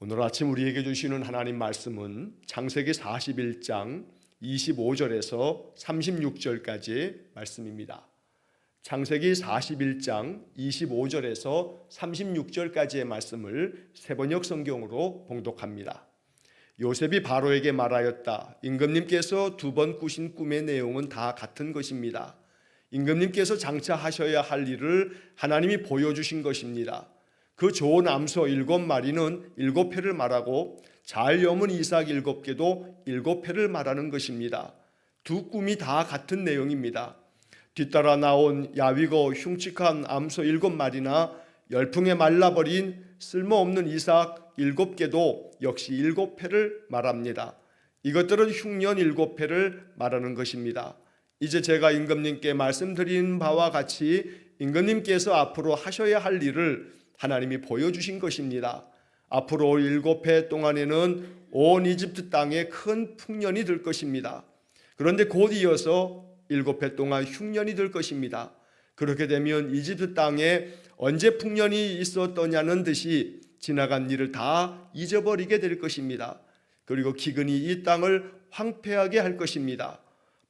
오늘 아침 우리에게 주시는 하나님 말씀은 창세기 41장 25절에서 36절까지의 말씀입니다. 창세기 41장 25절에서 36절까지의 말씀을 세번역 성경으로 봉독합니다. 요셉이 바로에게 말하였다. 임금님께서 두 번 꾸신 꿈의 내용은 다 같은 것입니다. 임금님께서 장차 하셔야 할 일을 하나님이 보여주신 것입니다. 그 좋은 암소 7마리는 7회를 말하고 잘 여문 이삭 7개도 7회를 말하는 것입니다. 두 꿈이 다 같은 내용입니다. 뒤따라 나온 야위고 흉측한 암소 7마리나 열풍에 말라버린 쓸모없는 이삭 7개도 역시 7회를 말합니다. 이것들은 흉년 7회를 말하는 것입니다. 이제 제가 임금님께 말씀드린 바와 같이 임금님께서 앞으로 하셔야 할 일을 하나님이 보여주신 것입니다. 앞으로 7해 동안에는 온 이집트 땅에 큰 풍년이 들 것입니다. 그런데 곧 이어서 7해 동안 흉년이 들 것입니다. 그렇게 되면 이집트 땅에 언제 풍년이 있었더냐는 듯이 지나간 일을 다 잊어버리게 될 것입니다. 그리고 기근이 이 땅을 황폐하게 할 것입니다.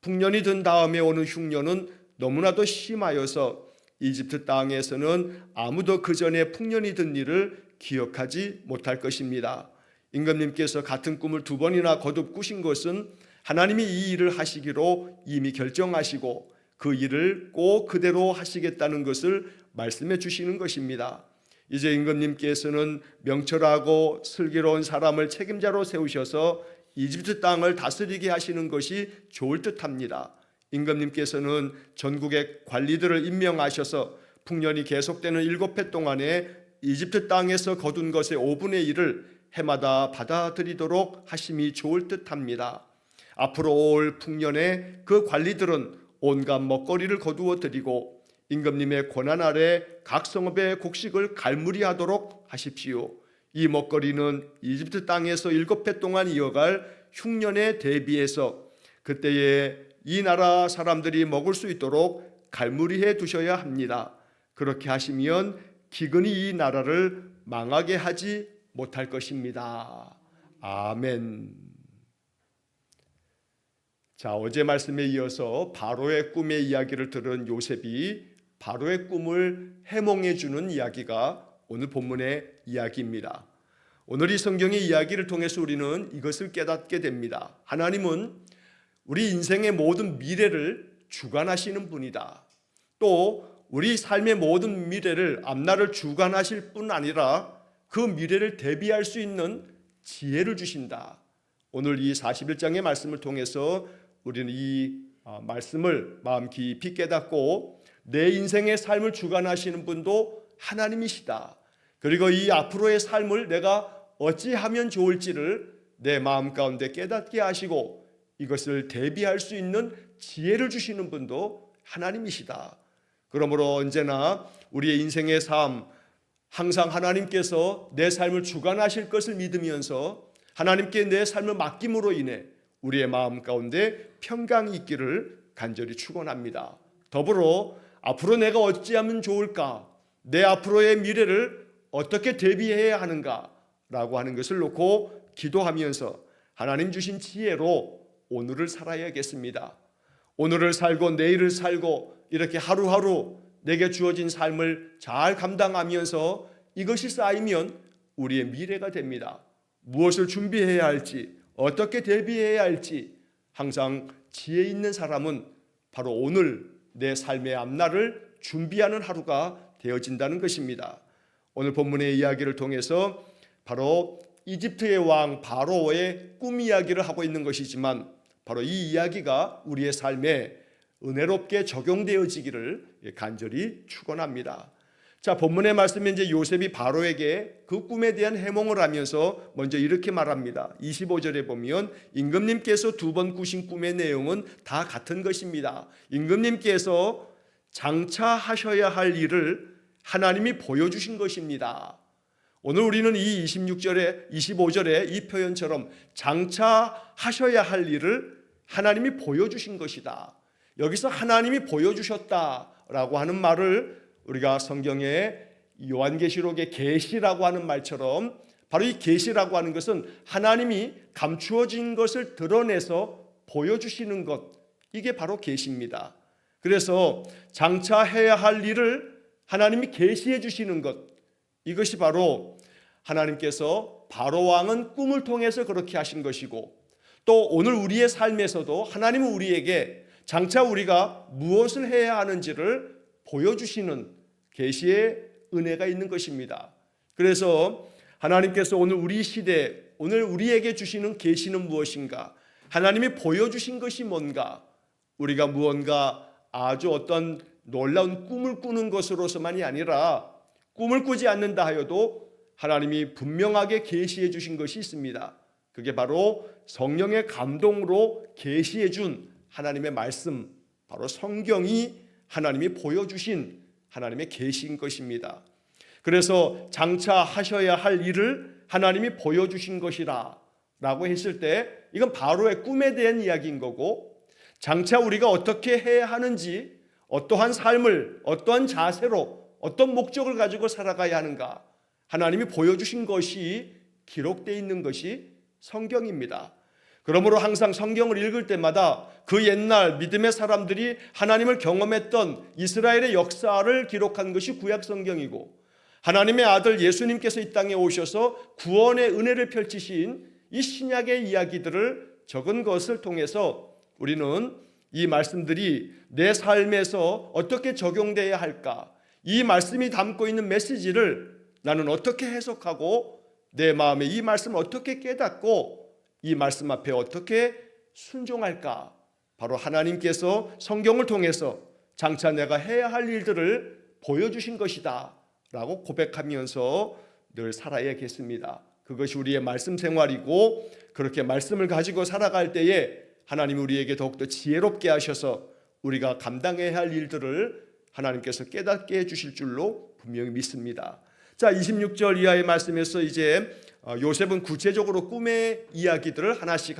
풍년이 든 다음에 오는 흉년은 너무나도 심하여서 이집트 땅에서는 아무도 그 전에 풍년이 든 일을 기억하지 못할 것입니다. 임금님께서 같은 꿈을 2번이나 거듭 꾸신 것은 하나님이 이 일을 하시기로 이미 결정하시고 그 일을 꼭 그대로 하시겠다는 것을 말씀해 주시는 것입니다. 이제 임금님께서는 명철하고 슬기로운 사람을 책임자로 세우셔서 이집트 땅을 다스리게 하시는 것이 좋을 듯합니다. 임금님께서는 전국의 관리들을 임명하셔서 풍년이 계속되는 7해 동안에 이집트 땅에서 거둔 것의 5분의 1을 해마다 받아들이도록 하심이 좋을 듯합니다. 앞으로 올 풍년에 그 관리들은 온갖 먹거리를 거두어 드리고 임금님의 권한 아래 각 성읍의 곡식을 갈무리하도록 하십시오. 이 먹거리는 이집트 땅에서 7해 동안 이어갈 흉년에 대비해서 그때에 이 나라 사람들이 먹을 수 있도록 갈무리해 두셔야 합니다. 그렇게 하시면 기근이 이 나라를 망하게 하지 못할 것입니다. 아멘. 자, 어제 말씀에 이어서 바로의 꿈의 이야기를 들은 요셉이 바로의 꿈을 해몽해 주는 이야기가 오늘 본문의 이야기입니다. 오늘 이 성경의 이야기를 통해서 우리는 이것을 깨닫게 됩니다. 하나님은 우리 인생의 모든 미래를 주관하시는 분이다. 또 우리 삶의 모든 미래를 앞날을 주관하실 뿐 아니라 그 미래를 대비할 수 있는 지혜를 주신다. 오늘 이 41장의 말씀을 통해서 우리는 이 말씀을 마음 깊이 깨닫고 내 인생의 삶을 주관하시는 분도 하나님이시다. 그리고 이 앞으로의 삶을 내가 어찌하면 좋을지를 내 마음 가운데 깨닫게 하시고 이것을 대비할 수 있는 지혜를 주시는 분도 하나님이시다. 그러므로 언제나 우리의 인생의 삶, 항상 하나님께서 내 삶을 주관하실 것을 믿으면서 하나님께 내 삶을 맡김으로 인해 우리의 마음 가운데 평강이 있기를 간절히 축원합니다. 더불어 앞으로 내가 어찌하면 좋을까, 내 앞으로의 미래를 어떻게 대비해야 하는가라고 하는 것을 놓고 기도하면서 하나님 주신 지혜로 오늘을 살아야겠습니다. 오늘을 살고 내일을 살고 이렇게 하루하루 내게 주어진 삶을 잘 감당하면서 이것이 쌓이면 우리의 미래가 됩니다. 무엇을 준비해야 할지, 어떻게 대비해야 할지 항상 지혜 있는 사람은 바로 오늘 내 삶의 앞날을 준비하는 하루가 되어진다는 것입니다. 오늘 본문의 이야기를 통해서 바로 이집트의 왕 바로의 꿈 이야기를 하고 있는 것이지만 바로 이 이야기가 우리의 삶에 은혜롭게 적용되어지기를 간절히 축원합니다. 자, 본문의 말씀에 이제 요셉이 바로에게 그 꿈에 대한 해몽을 하면서 먼저 이렇게 말합니다. 25절에 보면 임금님께서 2번 꾸신 꿈의 내용은 다 같은 것입니다. 임금님께서 장차 하셔야 할 일을 하나님이 보여주신 것입니다. 오늘 우리는 이 26절에 25절에 이 표현처럼 장차 하셔야 할 일을 하나님이 보여주신 것이다. 여기서 하나님이 보여주셨다라고 하는 말을 우리가 성경의 요한계시록의 계시라고 하는 말처럼 바로 이 계시라고 하는 것은 하나님이 감추어진 것을 드러내서 보여주시는 것, 이게 바로 계시입니다. 그래서 장차 해야 할 일을 하나님이 계시해 주시는 것, 이것이 바로 하나님께서 바로 왕은 꿈을 통해서 그렇게 하신 것이고, 또 오늘 우리의 삶에서도 하나님은 우리에게 장차 우리가 무엇을 해야 하는지를 보여주시는 계시의 은혜가 있는 것입니다. 그래서 하나님께서 오늘 우리 시대, 오늘 우리에게 주시는 계시는 무엇인가, 하나님이 보여주신 것이 뭔가, 우리가 무언가 아주 어떤 놀라운 꿈을 꾸는 것으로서만이 아니라 꿈을 꾸지 않는다 하여도 하나님이 분명하게 계시해 주신 것이 있습니다. 그게 바로 성령의 감동으로 계시해 준 하나님의 말씀, 바로 성경이 하나님이 보여주신 하나님의 계시인 것입니다. 그래서 장차 하셔야 할 일을 하나님이 보여주신 것이라 라고 했을 때 이건 바로의 꿈에 대한 이야기인 거고, 장차 우리가 어떻게 해야 하는지, 어떠한 삶을 어떠한 자세로 어떤 목적을 가지고 살아가야 하는가, 하나님이 보여주신 것이 기록되어 있는 것이 성경입니다. 그러므로 항상 성경을 읽을 때마다 그 옛날 믿음의 사람들이 하나님을 경험했던 이스라엘의 역사를 기록한 것이 구약 성경이고, 하나님의 아들 예수님께서 이 땅에 오셔서 구원의 은혜를 펼치신 이 신약의 이야기들을 적은 것을 통해서 우리는 이 말씀들이 내 삶에서 어떻게 적용되어야 할까, 이 말씀이 담고 있는 메시지를 나는 어떻게 해석하고 내 마음에 이 말씀을 어떻게 깨닫고 이 말씀 앞에 어떻게 순종할까, 바로 하나님께서 성경을 통해서 장차 내가 해야 할 일들을 보여주신 것이다 라고 고백하면서 늘 살아야겠습니다. 그것이 우리의 말씀 생활이고, 그렇게 말씀을 가지고 살아갈 때에 하나님이 우리에게 더욱더 지혜롭게 하셔서 우리가 감당해야 할 일들을 하나님께서 깨닫게 해주실 줄로 분명히 믿습니다. 자, 26절 이하의 말씀에서 이제 요셉은 구체적으로 꿈의 이야기들을 하나씩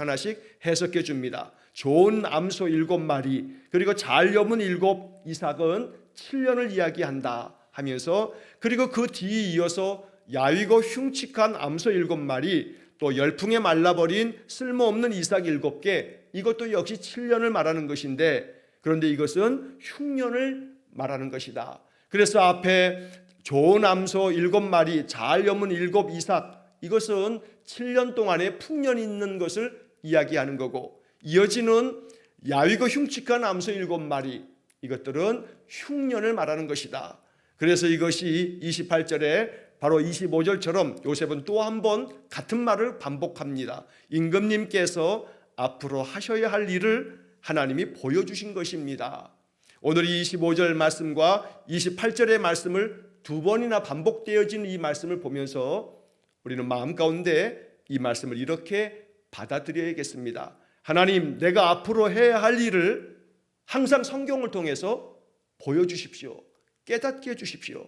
해석해 줍니다. 좋은 암소 7마리, 그리고 잘 여문 7 이삭은 7년을 이야기한다 하면서, 그리고 그 뒤에 이어서 야위고 흉측한 암소 7마리, 또 열풍에 말라버린 쓸모없는 이삭 7개, 이것도 역시 7년을 말하는 것인데, 그런데 이것은 흉년을 말하는 것이다. 그래서 앞에 좋은 암소 7마리, 잘 여문 7 이삭, 이것은 7년 동안의 풍년이 있는 것을 이야기하는 거고, 이어지는 야위고 흉측한 암소 7마리, 이것들은 흉년을 말하는 것이다. 그래서 이것이 28절에 바로 25절처럼 요셉은 또 한 번 같은 말을 반복합니다. 임금님께서 앞으로 하셔야 할 일을 하나님이 보여주신 것입니다. 오늘 이 25절 말씀과 28절의 말씀을 두 번이나 반복되어진 이 말씀을 보면서 우리는 마음 가운데 이 말씀을 이렇게 받아들여야겠습니다. 하나님, 내가 앞으로 해야 할 일을 항상 성경을 통해서 보여주십시오. 깨닫게 해주십시오.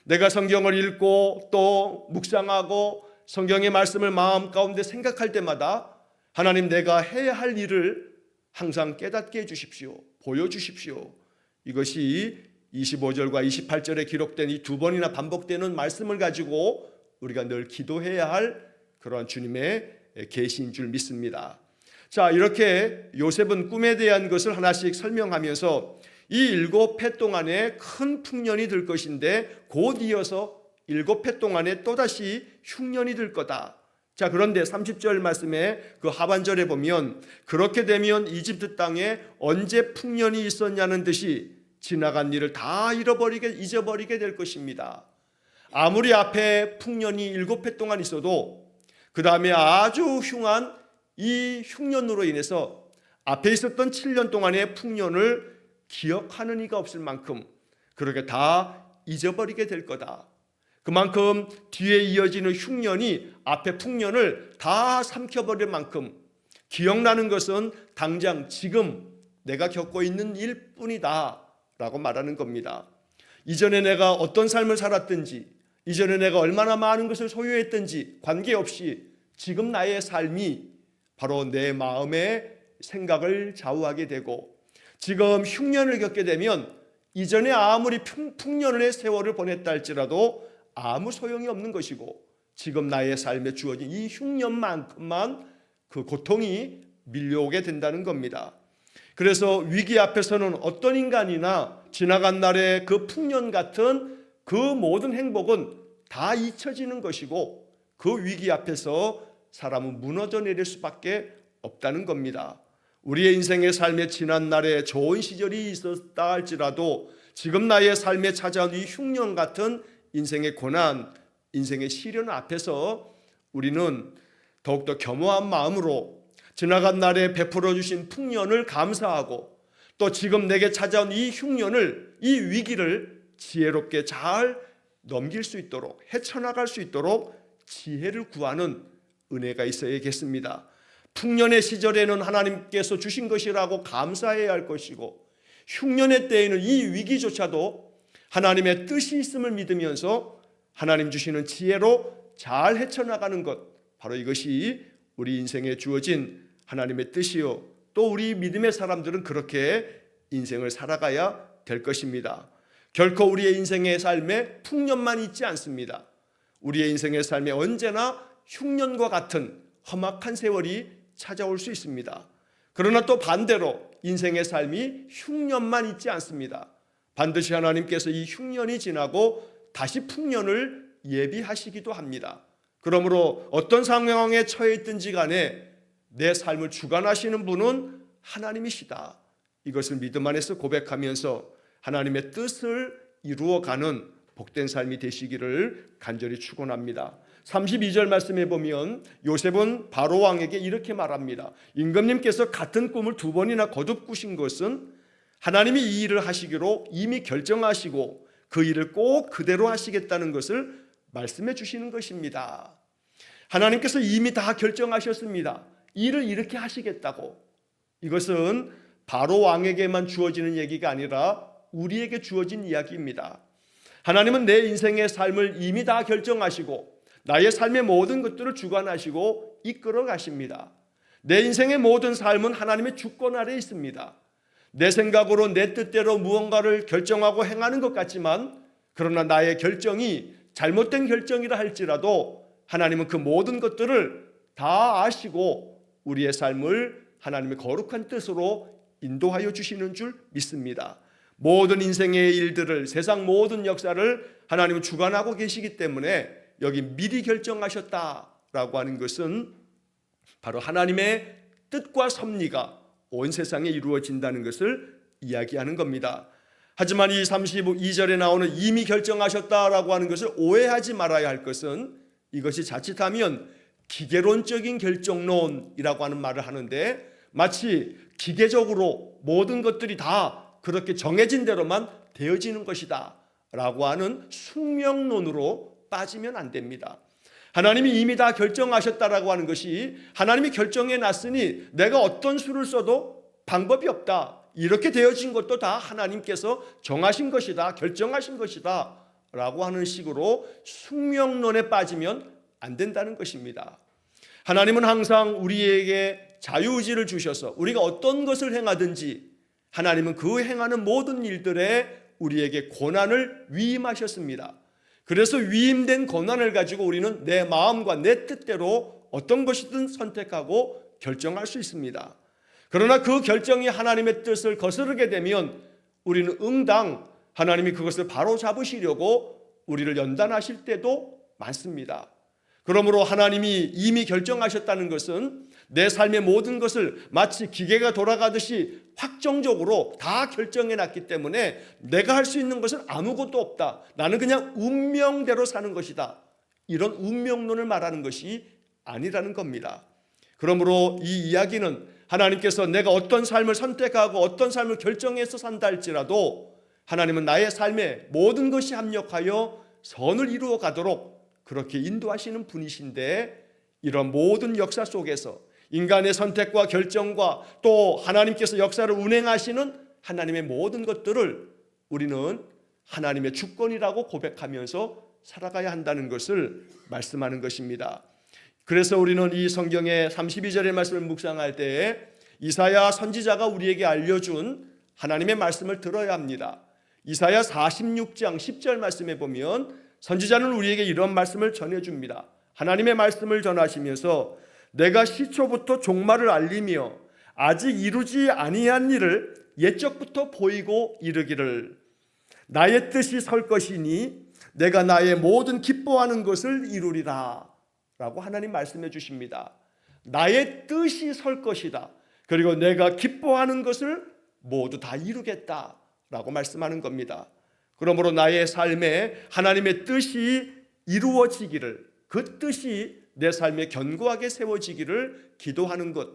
내가 성경을 읽고 또 묵상하고 성경의 말씀을 마음 가운데 생각할 때마다 하나님, 내가 해야 할 일을 항상 깨닫게 해주십시오. 보여주십시오. 이것이 25절과 28절에 기록된 이 두 번이나 반복되는 말씀을 가지고 우리가 늘 기도해야 할 그러한 주님의 계시인 줄 믿습니다. 자, 이렇게 요셉은 꿈에 대한 것을 하나씩 설명하면서 이 7해 동안에 큰 풍년이 들 것인데 곧 이어서 7해 동안에 또다시 흉년이 들 거다. 자, 그런데 30절 말씀에 그 하반절에 보면 그렇게 되면 이집트 땅에 언제 풍년이 있었냐는 듯이 지나간 일을 다 잊어버리게 될 것입니다. 아무리 앞에 풍년이 7해 동안 있어도 그 다음에 아주 흉한 이 흉년으로 인해서 앞에 있었던 7년 동안의 풍년을 기억하는 이가 없을 만큼 그렇게 다 잊어버리게 될 거다. 그만큼 뒤에 이어지는 흉년이 앞에 풍년을 다 삼켜버릴 만큼 기억나는 것은 당장 지금 내가 겪고 있는 일뿐이다 라고 말하는 겁니다. 이전에 내가 어떤 삶을 살았든지, 이전에 내가 얼마나 많은 것을 소유했든지 관계없이 지금 나의 삶이 바로 내 마음의 생각을 좌우하게 되고, 지금 흉년을 겪게 되면 이전에 아무리 풍년의 세월을 보냈다 할지라도 아무 소용이 없는 것이고, 지금 나의 삶에 주어진 이 흉년만큼만 그 고통이 밀려오게 된다는 겁니다. 그래서 위기 앞에서는 어떤 인간이나 지나간 날의 그 풍년 같은 그 모든 행복은 다 잊혀지는 것이고, 그 위기 앞에서 사람은 무너져 내릴 수밖에 없다는 겁니다. 우리의 인생의 삶의 지난 날에 좋은 시절이 있었다 할지라도 지금 나의 삶에 찾아온 이 흉년 같은 인생의 고난, 인생의 시련 앞에서 우리는 더욱더 겸허한 마음으로 지나간 날에 베풀어 주신 풍년을 감사하고, 또 지금 내게 찾아온 이 흉년을, 이 위기를 지혜롭게 잘 넘길 수 있도록, 헤쳐나갈 수 있도록 지혜를 구하는 은혜가 있어야겠습니다. 풍년의 시절에는 하나님께서 주신 것이라고 감사해야 할 것이고, 흉년의 때에는 이 위기조차도 하나님의 뜻이 있음을 믿으면서 하나님 주시는 지혜로 잘 헤쳐나가는 것, 바로 이것이 우리 인생에 주어진 하나님의 뜻이요, 또 우리 믿음의 사람들은 그렇게 인생을 살아가야 될 것입니다. 결코 우리의 인생의 삶에 풍년만 있지 않습니다. 우리의 인생의 삶에 언제나 흉년과 같은 험악한 세월이 찾아올 수 있습니다. 그러나 또 반대로 인생의 삶이 흉년만 있지 않습니다. 반드시 하나님께서 이 흉년이 지나고 다시 풍년을 예비하시기도 합니다. 그러므로 어떤 상황에 처해 있든지 간에 내 삶을 주관하시는 분은 하나님이시다. 이것을 믿음 안에서 고백하면서 하나님의 뜻을 이루어가는 복된 삶이 되시기를 간절히 축원합니다. 32절 말씀에 보면 요셉은 바로 왕에게 이렇게 말합니다. 임금님께서 같은 꿈을 2번이나 거듭 꾸신 것은 하나님이 이 일을 하시기로 이미 결정하시고 그 일을 꼭 그대로 하시겠다는 것을 말씀해 주시는 것입니다. 하나님께서 이미 다 결정하셨습니다. 일을 이렇게 하시겠다고. 이것은 바로 왕에게만 주어지는 얘기가 아니라 우리에게 주어진 이야기입니다. 하나님은 내 인생의 삶을 이미 다 결정하시고 나의 삶의 모든 것들을 주관하시고 이끌어 가십니다. 내 인생의 모든 삶은 하나님의 주권 아래에 있습니다. 내 생각으로 내 뜻대로 무언가를 결정하고 행하는 것 같지만, 그러나 나의 결정이 잘못된 결정이라 할지라도 하나님은 그 모든 것들을 다 아시고 우리의 삶을 하나님의 거룩한 뜻으로 인도하여 주시는 줄 믿습니다. 모든 인생의 일들을, 세상 모든 역사를 하나님은 주관하고 계시기 때문에 여기 미리 결정하셨다라고 하는 것은 바로 하나님의 뜻과 섭리가 온 세상에 이루어진다는 것을 이야기하는 겁니다. 하지만 이 32절에 나오는 이미 결정하셨다라고 하는 것을 오해하지 말아야 할 것은, 이것이 자칫하면 기계론적인 결정론이라고 하는 말을 하는데, 마치 기계적으로 모든 것들이 다 그렇게 정해진 대로만 되어지는 것이다 라고 하는 숙명론으로 빠지면 안 됩니다. 하나님이 이미 다 결정하셨다라고 하는 것이, 하나님이 결정해 놨으니 내가 어떤 수를 써도 방법이 없다, 이렇게 되어진 것도 다 하나님께서 정하신 것이다, 결정하신 것이다 라고 하는 식으로 숙명론에 빠지면 안 된다는 것입니다. 하나님은 항상 우리에게 자유의지를 주셔서 우리가 어떤 것을 행하든지 하나님은 그 행하는 모든 일들에 우리에게 고난을 위임하셨습니다. 그래서 위임된 고난을 가지고 우리는 내 마음과 내 뜻대로 어떤 것이든 선택하고 결정할 수 있습니다. 그러나 그 결정이 하나님의 뜻을 거스르게 되면 우리는 응당 하나님이 그것을 바로 잡으시려고 우리를 연단하실 때도 많습니다. 그러므로 하나님이 이미 결정하셨다는 것은 내 삶의 모든 것을 마치 기계가 돌아가듯이 확정적으로 다 결정해 놨기 때문에 내가 할 수 있는 것은 아무것도 없다, 나는 그냥 운명대로 사는 것이다, 이런 운명론을 말하는 것이 아니라는 겁니다. 그러므로 이 이야기는 하나님께서 내가 어떤 삶을 선택하고 어떤 삶을 결정해서 산다 할지라도 하나님은 나의 삶에 모든 것이 합력하여 선을 이루어 가도록 그렇게 인도하시는 분이신데, 이런 모든 역사 속에서 인간의 선택과 결정과 또 하나님께서 역사를 운행하시는 하나님의 모든 것들을 우리는 하나님의 주권이라고 고백하면서 살아가야 한다는 것을 말씀하는 것입니다. 그래서 우리는 이 성경의 32절의 말씀을 묵상할 때에 이사야 선지자가 우리에게 알려준 하나님의 말씀을 들어야 합니다. 이사야 46장 10절 말씀에 보면 선지자는 우리에게 이런 말씀을 전해줍니다. 하나님의 말씀을 전하시면서 내가 시초부터 종말을 알리며 아직 이루지 아니한 일을 옛적부터 보이고 이르기를 나의 뜻이 설 것이니 내가 나의 모든 기뻐하는 것을 이루리라 라고 하나님 말씀해 주십니다. 나의 뜻이 설 것이다. 그리고 내가 기뻐하는 것을 모두 다 이루겠다 라고 말씀하는 겁니다. 그러므로 나의 삶에 하나님의 뜻이 이루어지기를, 그 뜻이 내 삶에 견고하게 세워지기를 기도하는 것,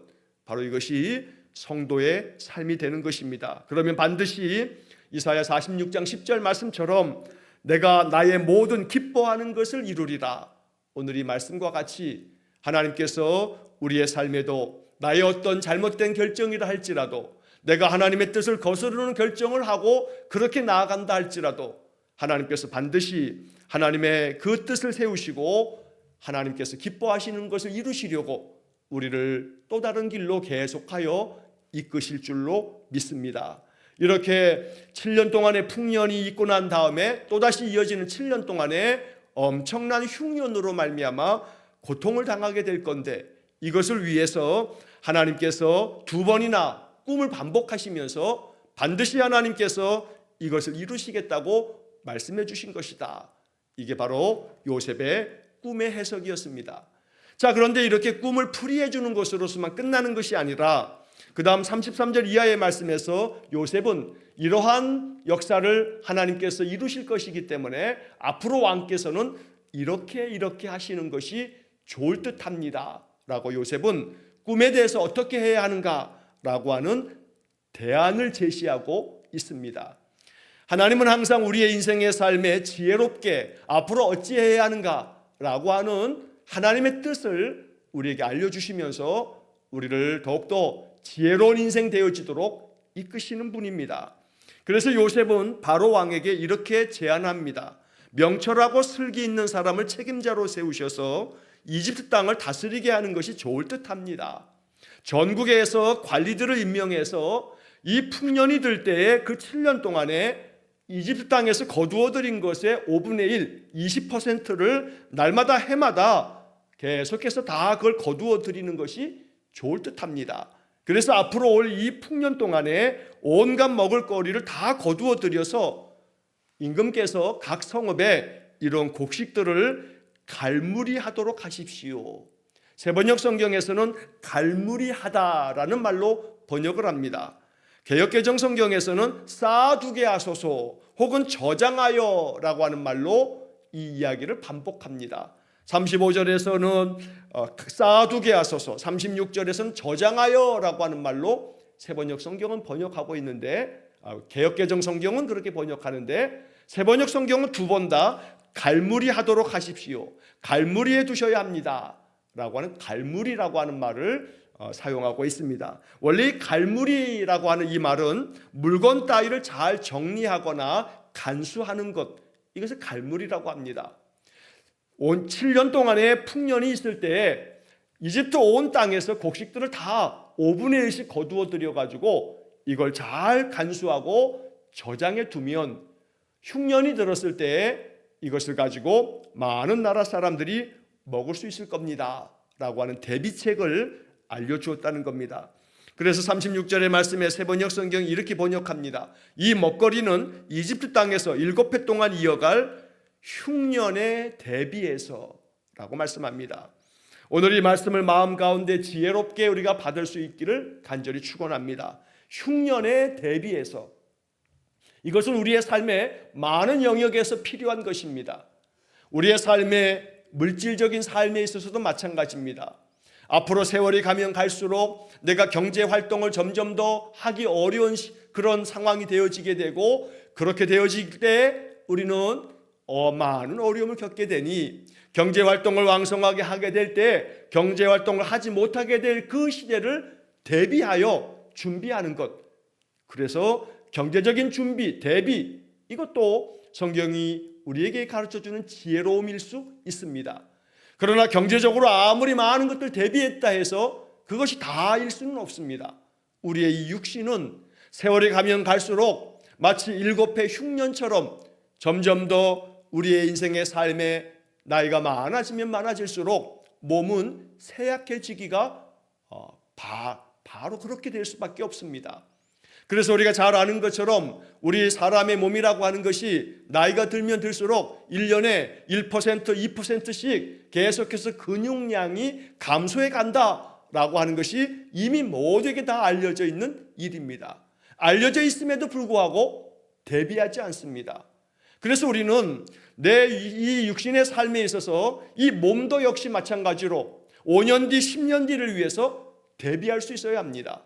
바로 이것이 성도의 삶이 되는 것입니다. 그러면 반드시 이사야 46장 10절 말씀처럼 내가 나의 모든 기뻐하는 것을 이루리라. 오늘 이 말씀과 같이 하나님께서 우리의 삶에도 나의 어떤 잘못된 결정이라 할지라도, 내가 하나님의 뜻을 거스르는 결정을 하고 그렇게 나아간다 할지라도 하나님께서 반드시 하나님의 그 뜻을 세우시고 하나님께서 기뻐하시는 것을 이루시려고 우리를 또 다른 길로 계속하여 이끄실 줄로 믿습니다. 이렇게 7년 동안의 풍년이 있고 난 다음에 또다시 이어지는 7년 동안에 엄청난 흉년으로 말미암아 고통을 당하게 될 건데, 이것을 위해서 하나님께서 두 번이나 꿈을 반복하시면서 반드시 하나님께서 이것을 이루시겠다고 말씀해 주신 것이다. 이게 바로 요셉의 꿈의 해석이었습니다. 자, 그런데 이렇게 꿈을 풀이해 주는 것으로서만 끝나는 것이 아니라 그 다음 33절 이하의 말씀에서 요셉은 이러한 역사를 하나님께서 이루실 것이기 때문에 앞으로 왕께서는 이렇게 하시는 것이 좋을 듯합니다 라고 요셉은 꿈에 대해서 어떻게 해야 하는가 라고 하는 대안을 제시하고 있습니다. 하나님은 항상 우리의 인생의 삶에 지혜롭게 앞으로 어찌해야 하는가 라고 하는 하나님의 뜻을 우리에게 알려주시면서 우리를 더욱더 지혜로운 인생 되어지도록 이끄시는 분입니다. 그래서 요셉은 바로 왕에게 이렇게 제안합니다. 명철하고 슬기 있는 사람을 책임자로 세우셔서 이집트 땅을 다스리게 하는 것이 좋을 듯합니다. 전국에서 관리들을 임명해서 이 풍년이 들 때에 그 7년 동안에 이집트 땅에서 거두어들인 것의 5분의 1, 20%를 날마다 해마다 계속해서 다 그걸 거두어들이는 것이 좋을 듯합니다. 그래서 앞으로 올 이 풍년 동안에 온갖 먹을거리를 다 거두어들여서 임금께서 각 성읍에 이런 곡식들을 갈무리하도록 하십시오. 세번역 성경에서는 갈무리하다라는 말로 번역을 합니다. 개역개정 성경에서는 쌓아두게 하소서 혹은 저장하여라고 하는 말로 이 이야기를 반복합니다. 35절에서는 쌓아두게 하소서, 36절에서는 저장하여라고 하는 말로 세번역 성경은 번역하고 있는데, 개역개정 성경은 그렇게 번역하는데 세번역 성경은 두 번 다 갈무리하도록 하십시오, 갈무리해 두셔야 합니다 라고 하는 갈무리라고 하는 말을 사용하고 있습니다. 원래 이 갈무리라고 하는 이 말은 물건 따위를 잘 정리하거나 간수하는 것, 이것을 갈무리라고 합니다. 온 7년 동안의 풍년이 있을 때에 이집트 온 땅에서 곡식들을 다 5분의 1씩 거두어 들여가지고 이걸 잘 간수하고 저장해 두면 흉년이 들었을 때에 이것을 가지고 많은 나라 사람들이 먹을 수 있을 겁니다 라고 하는 대비책을 알려주었다는 겁니다. 그래서 36절의 말씀에 세번역 성경이 이렇게 번역합니다. 이 먹거리는 이집트 땅에서 7해 동안 이어갈 흉년에 대비해서 라고 말씀합니다. 오늘 이 말씀을 마음 가운데 지혜롭게 우리가 받을 수 있기를 간절히 축원합니다. 흉년에 대비해서, 이것은 우리의 삶의 많은 영역에서 필요한 것입니다. 우리의 삶의 물질적인 삶에 있어서도 마찬가지입니다. 앞으로 세월이 가면 갈수록 내가 경제 활동을 점점 더 하기 어려운 그런 상황이 되어지게 되고, 그렇게 되어질 때 우리는 많은 어려움을 겪게 되니 경제 활동을 왕성하게 하게 될 때 경제 활동을 하지 못하게 될 그 시대를 대비하여 준비하는 것, 그래서 경제적인 준비, 대비, 이것도 성경이 우리에게 가르쳐주는 지혜로움일 수 있습니다. 그러나 경제적으로 아무리 많은 것들 대비했다 해서 그것이 다일 수는 없습니다. 우리의 이 육신은 세월이 가면 갈수록 마치 7해 흉년처럼 점점 더 우리의 인생의 삶에 나이가 많아지면 많아질수록 몸은 쇠약해지기가 바로 그렇게 될 수밖에 없습니다. 그래서 우리가 잘 아는 것처럼 우리 사람의 몸이라고 하는 것이 나이가 들면 들수록 1년에 1%, 2%씩 계속해서 근육량이 감소해 간다라고 하는 것이 이미 모두에게 다 알려져 있는 일입니다. 알려져 있음에도 불구하고 대비하지 않습니다. 그래서 우리는 내 이 육신의 삶에 있어서 이 몸도 역시 마찬가지로 5년 뒤, 10년 뒤를 위해서 대비할 수 있어야 합니다.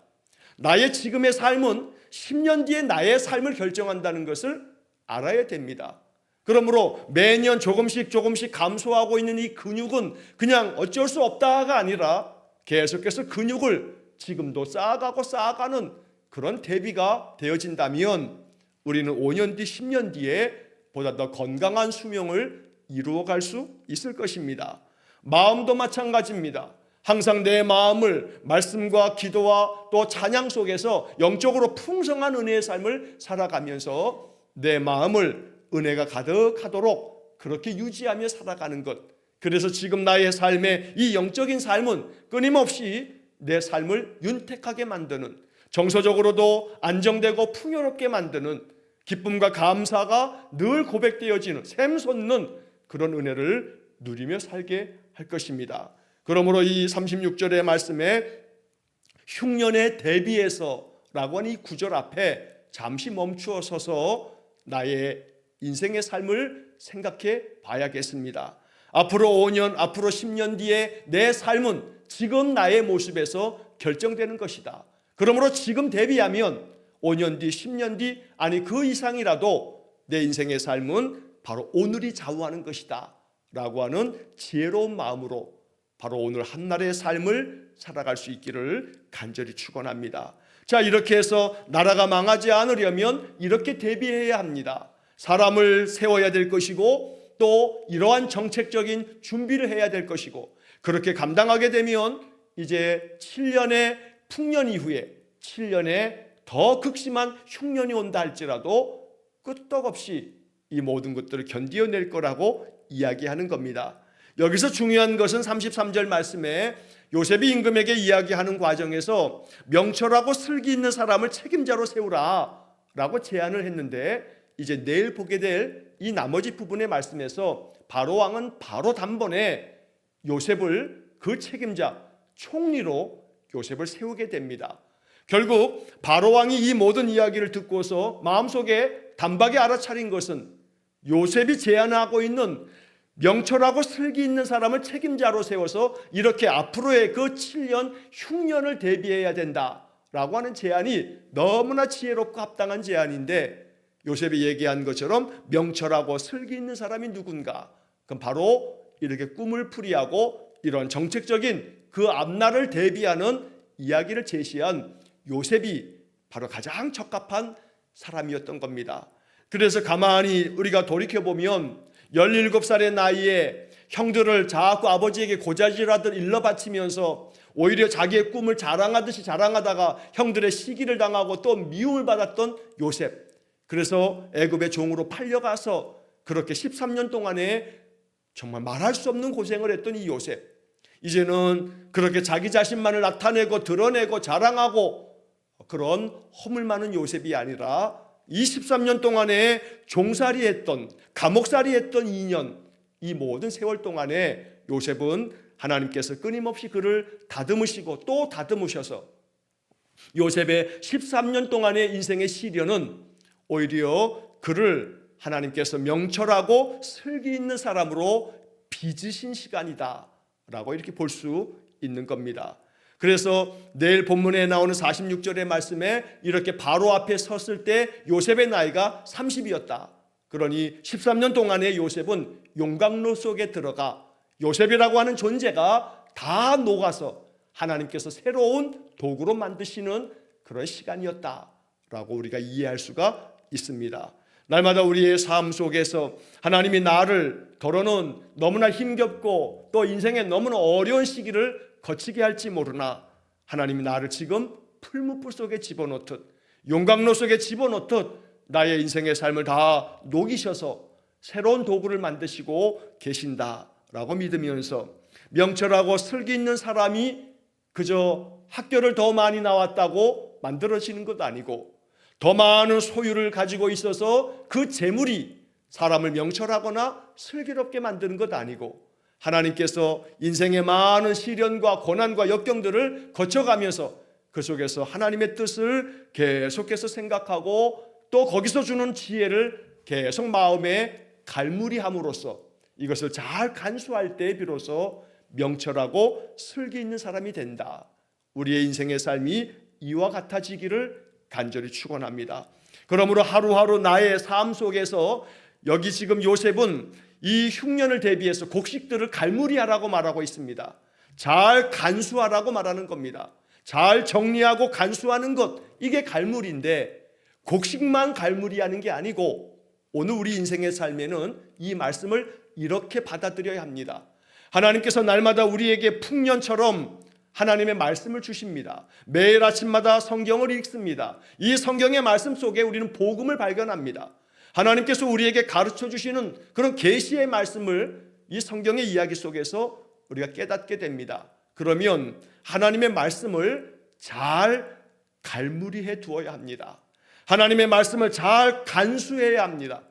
나의 지금의 삶은 10년 뒤에 나의 삶을 결정한다는 것을 알아야 됩니다. 그러므로 매년 조금씩 감소하고 있는 이 근육은 그냥 어쩔 수 없다가 아니라 계속해서 근육을 지금도 쌓아가는 그런 대비가 되어진다면 우리는 5년 뒤, 10년 뒤에 보다 더 건강한 수명을 이루어갈 수 있을 것입니다. 마음도 마찬가지입니다. 항상 내 마음을 말씀과 기도와 또 찬양 속에서 영적으로 풍성한 은혜의 삶을 살아가면서 내 마음을 은혜가 가득하도록 그렇게 유지하며 살아가는 것. 그래서 지금 나의 삶의 이 영적인 삶은 끊임없이 내 삶을 윤택하게 만드는, 정서적으로도 안정되고 풍요롭게 만드는, 기쁨과 감사가 늘 고백되어지는, 샘솟는 그런 은혜를 누리며 살게 할 것입니다. 그러므로 이 36절의 말씀에 흉년에 대비해서 라고 하는 이 구절 앞에 잠시 멈추어 서서 나의 인생의 삶을 생각해 봐야겠습니다. 앞으로 5년, 앞으로 10년 뒤에 내 삶은 지금 나의 모습에서 결정되는 것이다. 그러므로 지금 대비하면 5년 뒤, 10년 뒤, 아니 그 이상이라도 내 인생의 삶은 바로 오늘이 좌우하는 것이다 라고 하는 지혜로운 마음으로 바로 오늘 한날의 삶을 살아갈 수 있기를 간절히 축원합니다. 자, 이렇게 해서 나라가 망하지 않으려면 이렇게 대비해야 합니다. 사람을 세워야 될 것이고 또 이러한 정책적인 준비를 해야 될 것이고, 그렇게 감당하게 되면 이제 7년의 풍년 이후에 7년의 더 극심한 흉년이 온다 할지라도 끄떡없이 이 모든 것들을 견디어낼 거라고 이야기하는 겁니다. 여기서 중요한 것은 33절 말씀에 요셉이 임금에게 이야기하는 과정에서 명철하고 슬기 있는 사람을 책임자로 세우라 라고 제안을 했는데, 이제 내일 보게 될 이 나머지 부분의 말씀에서 바로 왕은 바로 단번에 요셉을 그 책임자, 총리로 요셉을 세우게 됩니다. 결국 바로 왕이 이 모든 이야기를 듣고서 마음속에 단박에 알아차린 것은 요셉이 제안하고 있는 명철하고 슬기 있는 사람을 책임자로 세워서 이렇게 앞으로의 그 7년 흉년을 대비해야 된다라고 하는 제안이 너무나 지혜롭고 합당한 제안인데, 요셉이 얘기한 것처럼 명철하고 슬기 있는 사람이 누군가? 그럼 바로 이렇게 꿈을 풀이하고 이런 정책적인 그 앞날을 대비하는 이야기를 제시한 요셉이 바로 가장 적합한 사람이었던 겁니다. 그래서 가만히 우리가 돌이켜보면 17살의 나이에 형들을 자꾸 아버지에게 고자질하듯 일러 바치면서 오히려 자기의 꿈을 자랑하듯이 자랑하다가 형들의 시기를 당하고 또 미움을 받았던 요셉. 그래서 애굽의 종으로 팔려가서 그렇게 13년 동안에 정말 말할 수 없는 고생을 했던 이 요셉. 이제는 그렇게 자기 자신만을 나타내고 드러내고 자랑하고 그런 허물 많은 요셉이 아니라 23년 동안에 종살이 했던, 감옥살이 했던 2년, 이 모든 세월 동안에 요셉은 하나님께서 끊임없이 그를 다듬으시고 또 다듬으셔서 요셉의 13년 동안의 인생의 시련은 오히려 그를 하나님께서 명철하고 슬기 있는 사람으로 빚으신 시간이다 라고 이렇게 볼 수 있는 겁니다. 그래서 내일 본문에 나오는 46절의 말씀에 이렇게 바로 앞에 섰을 때 요셉의 나이가 30이었다. 그러니 13년 동안의 요셉은 용광로 속에 들어가 요셉이라고 하는 존재가 다 녹아서 하나님께서 새로운 도구로 만드시는 그런 시간이었다라고 우리가 이해할 수가 있습니다. 날마다 우리의 삶 속에서 하나님이 나를 더러는 너무나 힘겹고 또 인생에 너무나 어려운 시기를 거치게 할지 모르나 하나님이 나를 지금 풀무불 속에 집어넣듯 용광로 속에 집어넣듯 나의 인생의 삶을 다 녹이셔서 새로운 도구를 만드시고 계신다라고 믿으면서 명철하고 슬기 있는 사람이 그저 학교를 더 많이 나왔다고 만들어지는 것도 아니고 더 많은 소유를 가지고 있어서 그 재물이 사람을 명철하거나 슬기롭게 만드는 것도 아니고 하나님께서 인생의 많은 시련과 고난과 역경들을 거쳐가면서 그 속에서 하나님의 뜻을 계속해서 생각하고 또 거기서 주는 지혜를 계속 마음에 갈무리함으로써 이것을 잘 간수할 때 비로소 명철하고 슬기 있는 사람이 된다. 우리의 인생의 삶이 이와 같아지기를 간절히 축원합니다. 그러므로 하루하루 나의 삶 속에서 여기 지금 요셉은 이 흉년을 대비해서 곡식들을 갈무리하라고 말하고 있습니다. 잘 간수하라고 말하는 겁니다. 잘 정리하고 간수하는 것, 이게 갈무리인데 곡식만 갈무리하는 게 아니고 오늘 우리 인생의 삶에는 이 말씀을 이렇게 받아들여야 합니다. 하나님께서 날마다 우리에게 풍년처럼 하나님의 말씀을 주십니다. 매일 아침마다 성경을 읽습니다. 이 성경의 말씀 속에 우리는 복음을 발견합니다. 하나님께서 우리에게 가르쳐 주시는 그런 계시의 말씀을 이 성경의 이야기 속에서 우리가 깨닫게 됩니다. 그러면 하나님의 말씀을 잘 갈무리해 두어야 합니다. 하나님의 말씀을 잘 간수해야 합니다.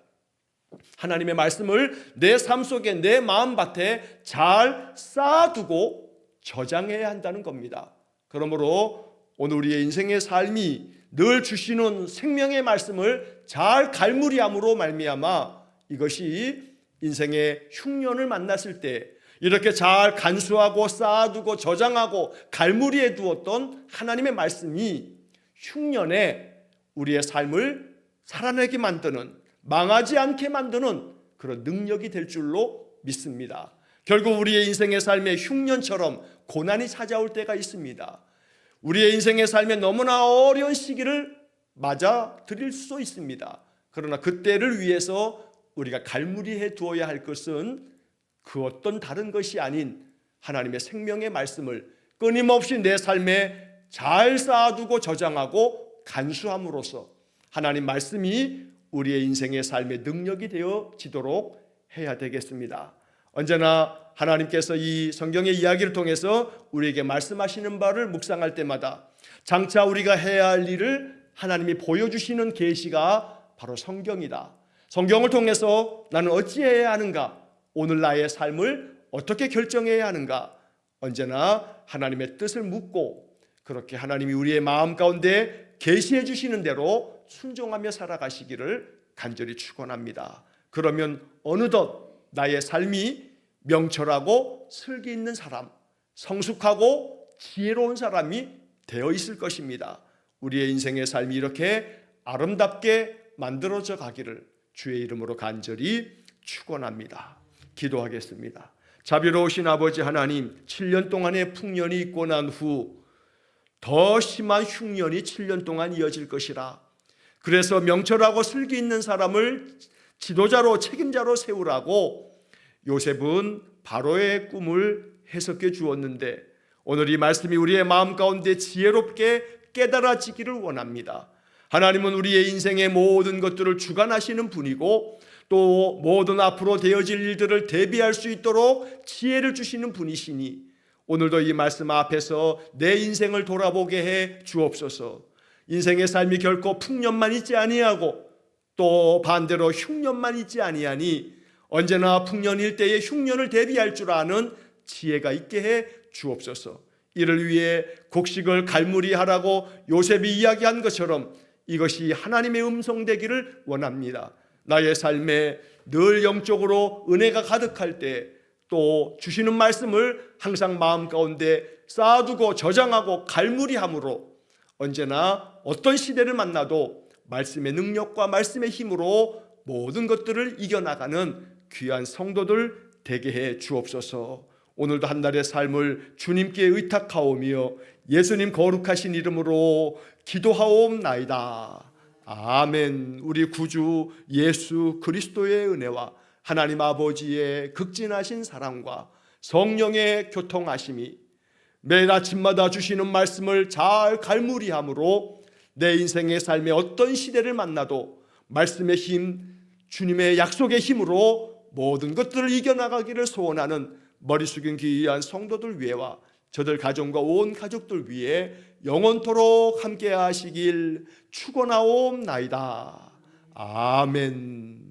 하나님의 말씀을 내 삶 속에 내 마음밭에 잘 쌓아두고 저장해야 한다는 겁니다. 그러므로 오늘 우리의 인생의 삶이 늘 주시는 생명의 말씀을 잘 갈무리함으로 말미암아 이것이 인생의 흉년을 만났을 때 이렇게 잘 간수하고 쌓아두고 저장하고 갈무리해 두었던 하나님의 말씀이 흉년에 우리의 삶을 살아내게 만드는, 망하지 않게 만드는 그런 능력이 될 줄로 믿습니다. 결국 우리의 인생의 삶에 흉년처럼 고난이 찾아올 때가 있습니다. 우리의 인생의 삶에 너무나 어려운 시기를 맞아들일 수도 있습니다. 그러나 그때를 위해서 우리가 갈무리해 두어야 할 것은 그 어떤 다른 것이 아닌 하나님의 생명의 말씀을 끊임없이 내 삶에 잘 쌓아두고 저장하고 간수함으로써 하나님 말씀이 우리의 인생의 삶의 능력이 되어지도록 해야 되겠습니다. 언제나 하나님께서 이 성경의 이야기를 통해서 우리에게 말씀하시는 바를 묵상할 때마다 장차 우리가 해야 할 일을 하나님이 보여주시는 계시가 바로 성경이다. 성경을 통해서 나는 어찌해야 하는가? 오늘 나의 삶을 어떻게 결정해야 하는가? 언제나 하나님의 뜻을 묻고 그렇게 하나님이 우리의 마음 가운데 계시해 주시는 대로 순종하며 살아가시기를 간절히 축원합니다. 그러면 어느덧 나의 삶이 명철하고 슬기 있는 사람, 성숙하고 지혜로운 사람이 되어 있을 것입니다. 우리의 인생의 삶이 이렇게 아름답게 만들어져 가기를 주의 이름으로 간절히 축원합니다. 기도하겠습니다. 자비로우신 아버지 하나님, 7년 동안의 풍년이 있고 난 후 더 심한 흉년이 7년 동안 이어질 것이라. 그래서 명철하고 슬기 있는 사람을 지도자로 책임자로 세우라고 요셉은 바로의 꿈을 해석해 주었는데 오늘 이 말씀이 우리의 마음 가운데 지혜롭게 깨달아지기를 원합니다. 하나님은 우리의 인생의 모든 것들을 주관하시는 분이고 또 모든 앞으로 되어질 일들을 대비할 수 있도록 지혜를 주시는 분이시니 오늘도 이 말씀 앞에서 내 인생을 돌아보게 해 주옵소서. 인생의 삶이 결코 풍년만 있지 아니하고 또 반대로 흉년만 있지 아니하니 언제나 풍년일 때에 흉년을 대비할 줄 아는 지혜가 있게 해 주옵소서. 이를 위해 곡식을 갈무리하라고 요셉이 이야기한 것처럼 이것이 하나님의 음성 되기를 원합니다. 나의 삶에 늘 영적으로 은혜가 가득할 때 또 주시는 말씀을 항상 마음 가운데 쌓아두고 저장하고 갈무리함으로 언제나 어떤 시대를 만나도 말씀의 능력과 말씀의 힘으로 모든 것들을 이겨나가는 귀한 성도들 되게 해 주옵소서. 오늘도 한 달의 삶을 주님께 의탁하오며 예수님 거룩하신 이름으로 기도하옵나이다. 아멘. 우리 구주 예수 그리스도의 은혜와 하나님 아버지의 극진하신 사랑과 성령의 교통하심이 매일 아침마다 주시는 말씀을 잘 갈무리함으로 내 인생의 삶의 어떤 시대를 만나도 말씀의 힘, 주님의 약속의 힘으로 모든 것들을 이겨나가기를 소원하는 머리 숙인 귀한 성도들 위해와 저들 가정과 온 가족들 위해 영원토록 함께 하시길 축원하옵나이다. 아멘.